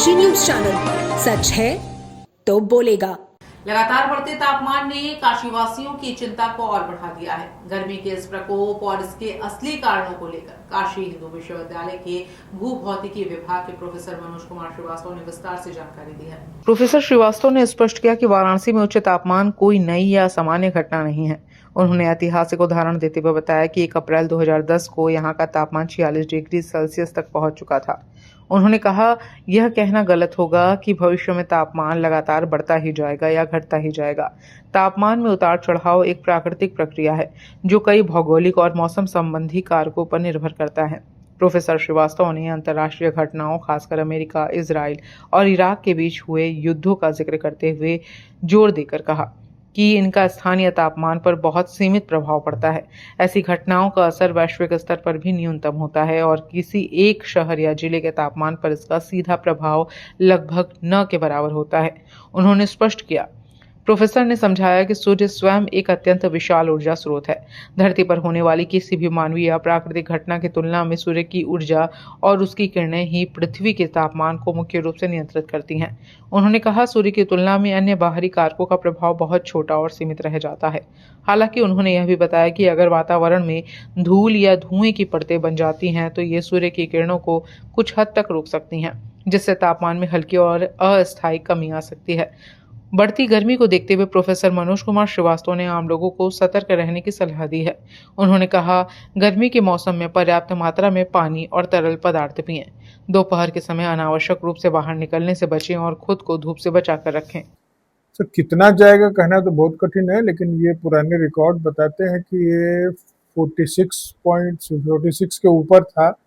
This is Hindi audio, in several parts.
काशी न्यूज चैनल, सच है तो बोलेगा। लगातार बढ़ते तापमान ने काशीवासियों की चिंता को और बढ़ा दिया है। गर्मी के इस प्रकोप और इसके असली कारणों को लेकर काशी हिंदू विश्वविद्यालय के भूभौतिकी विभाग के प्रोफेसर मनोज कुमार श्रीवास्तव ने विस्तार से जानकारी दी है। प्रोफेसर श्रीवास्तव ने स्पष्ट किया कि वाराणसी में उच्च तापमान कोई नई या सामान्य घटना नहीं है। उन्होंने ऐतिहासिक उदाहरण देते हुए बताया कि 1 अप्रैल 2010 को यहाँ का तापमान 46 डिग्री सेल्सियस तक पहुंच चुका था। उन्होंने कहा, यह कहना गलत होगा कि भविष्य में तापमान लगातार बढ़ता ही जाएगा या घटता ही जाएगा। तापमान में उतार चढ़ाव एक प्राकृतिक प्रक्रिया है जो कई भौगोलिक और मौसम संबंधी कारकों पर निर्भर करता है। प्रोफेसर श्रीवास्तव ने अंतर्राष्ट्रीय घटनाओं, खासकर अमेरिका, इजराइल और इराक के बीच हुए युद्धों का जिक्र करते हुए जोर देकर कहा कि इनका स्थानीय तापमान पर बहुत सीमित प्रभाव पड़ता है। ऐसी घटनाओं का असर वैश्विक स्तर पर भी न्यूनतम होता है और किसी एक शहर या जिले के तापमान पर इसका सीधा प्रभाव लगभग न के बराबर होता है। उन्होंने स्पष्ट किया। प्रोफेसर ने समझाया कि सूर्य स्वयं एक अत्यंत विशाल ऊर्जा स्रोत है। धरती पर होने वाली किसी भी मानवीय या प्राकृतिक घटना की तुलना में सूर्य की ऊर्जा और उसकी किरणें ही पृथ्वी के तापमान को मुख्य रूप से नियंत्रित करती हैं। उन्होंने कहा, सूर्य की तुलना में अन्य बाहरी कारकों का प्रभाव बहुत छोटा और सीमित रह जाता है। हालांकि उन्होंने यह भी बताया कि अगर वातावरण में धूल या धुएं की परतें बन जाती हैं तो ये सूर्य की किरणों को कुछ हद तक रोक सकती हैं, जिससे तापमान में हल्की और अस्थायी कमी आ सकती है। बढ़ती गर्मी को देखते हुए प्रोफेसर मनोज कुमार श्रीवास्तव ने आम लोगों को सतर्क रहने की सलाह दी है। उन्होंने कहा, गर्मी के मौसम में पर्याप्त मात्रा में पानी और तरल पदार्थ पिएं। दोपहर के समय अनावश्यक रूप से बाहर निकलने से बचें और खुद को धूप से बचाकर रखें। तो कितना जाएगा कहना तो बहुत कठिन है, लेकिन ये पुराने रिकॉर्ड बताते हैं कि ये 46 के ऊपर था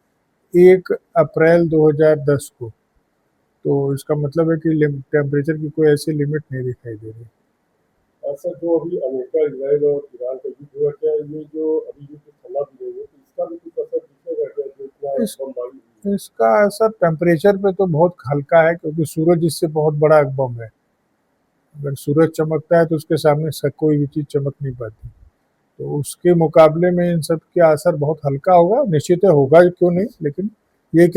1 अप्रैल 2010 को। तो इसका मतलब है कि टेम्परेचर की कोई ऐसी लिमिट नहीं दिखाई दे रही। ऐसा जो अभी अमेरिका, इजराइल और ईरान का युद्ध हुआ, क्या ये जो अभी युद्ध चला भी है तो इसका भी कुछ असर दिखेगा क्या? जो इतना बमबारी, इसका असर टेम्परेचर पे तो बहुत हल्का है, क्योंकि सूरज इससे बहुत बड़ा एक बम है। अगर सूरज चमकता है तो उसके सामने कोई भी चीज़ चमक नहीं पाती। तो उसके मुकाबले में इन सब का असर बहुत हल्का होगा। निश्चित होगा, क्यों नहीं, लेकिन ये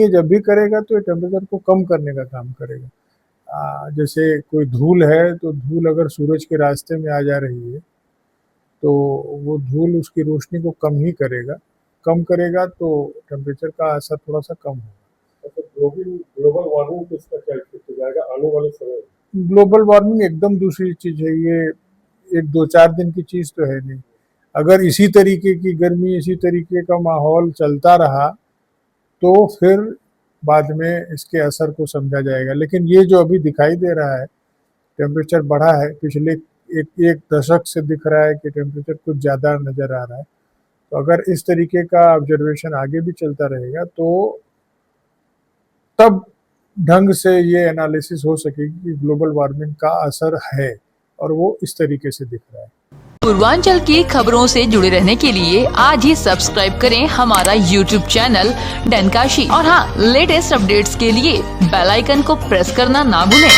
जब भी करेगा तो ये टेम्परेचर को कम करने का काम करेगा। जैसे कोई धूल है तो धूल अगर सूरज के रास्ते में आ जा रही है तो वो धूल उसकी रोशनी को कम करेगा तो टेम्परेचर का असर थोड़ा सा कम होगा। तो ग्लोबल वार्मिंग पे इसका क्या इफेक्ट हो जाएगा आने वाले समय में? ग्लोबल वार्मिंग एकदम दूसरी चीज़ है। ये 1-2-4 दिन की चीज़ तो है नहीं। अगर इसी तरीके की गर्मी, इसी तरीके का माहौल चलता रहा तो फिर बाद में इसके असर को समझा जाएगा। लेकिन ये जो अभी दिखाई दे रहा है, टेम्परेचर बढ़ा है, पिछले एक दशक से दिख रहा है कि टेम्परेचर कुछ ज़्यादा नज़र आ रहा है। तो अगर इस तरीके का ऑब्जर्वेशन आगे भी चलता रहेगा तो तब ढंग से ये एनालिसिस हो सकेगी कि ग्लोबल वार्मिंग का असर है, और वो इस तरीके से दिख रहा है। पूर्वांचल की खबरों से जुड़े रहने के लिए आज ही सब्सक्राइब करें हमारा YouTube चैनल डनकाशी और हाँ, लेटेस्ट अपडेट्स के लिए बेल आइकन को प्रेस करना ना भूलें।